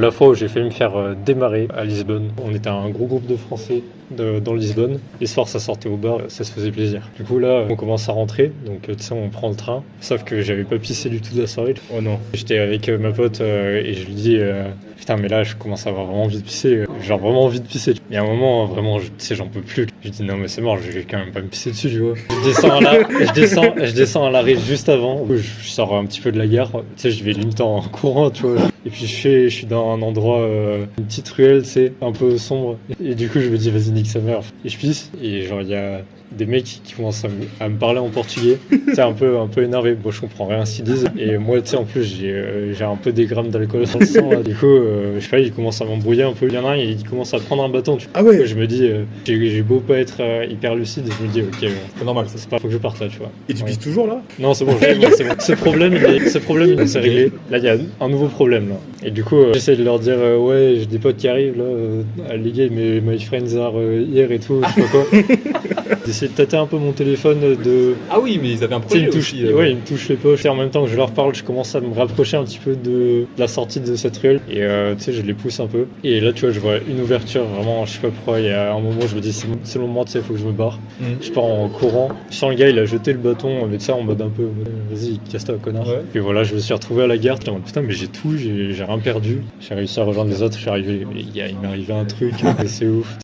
La fois où j'ai failli me faire démarrer à Lisbonne, on était un gros groupe de Français dans Lisbonne. Les soirs, ça sortait au bar, ça se faisait plaisir. Du coup, là, on commence à rentrer, donc tu sais, on prend le train. Sauf que j'avais pas pissé du tout de la soirée. Oh non. J'étais avec ma pote et je lui dis putain, mais là, je commence à avoir vraiment envie de pisser. Genre vraiment envie de pisser. Il y a un moment, vraiment, tu sais, j'en peux plus. Je dis non, mais c'est mort, je vais quand même pas me pisser dessus, tu vois. Je descends à l'arrêt juste avant. Je sors un petit peu de la gare. Tu sais, je vais limite en courant, tu vois. Et puis je suis dans un endroit, une petite ruelle, tu sais, un peu sombre. Et du coup, je me dis, vas-y, nique sa mère. Et je pisse. Et genre, il y a des mecs qui commencent à me parler en portugais. C'est un peu énervé. Bon, je comprends rien ce qu'ils disent. Et moi, tu sais, en plus, j'ai un peu des grammes d'alcool dans le sang, là. Du coup, je sais pas, ils commencent à m'embrouiller un peu. Il y en a un, il commence à prendre un bâton. Ah ouais. Je me dis, j'ai beau pas être hyper lucide, je me dis, ok, C'est normal, ça. c'est pas, faut que je parte là, tu vois. Et tu Ouais. pisses toujours là? Non, c'est bon, c'est bon. Ce problème, il s'est réglé. Là, il y a un nouveau problème, là. Et du coup, j'essaie de leur dire, ouais, j'ai des potes qui arrivent, là, à liguer, mais my friends are here et tout, je sais pas quoi. D'essayer de tâter un peu mon téléphone de... Ah oui, mais ils avaient un Tu sais, projet il me touche, aussi. ouais, il me touche les poches. Et en même temps que je leur parle, je commence à me rapprocher un petit peu de la sortie de cette ruelle. Et tu sais, je les pousse un peu. Et là, tu vois, je vois une ouverture, vraiment, je sais pas pourquoi. Il y a un moment, je me dis, c'est le moment, tu sais, il faut que je me barre. Je pars en courant. Je sens le gars, il a jeté le bâton, mais tu sais, en mode un peu, vas-y, casse-toi, connard. Ouais. Et voilà, je me suis retrouvé à la gare. J'étais en mode, putain, mais j'ai tout, j'ai rien perdu. J'ai réussi à rejoindre les autres, je suis arrivé. Il m'est arrivé un truc, et c'est ouf.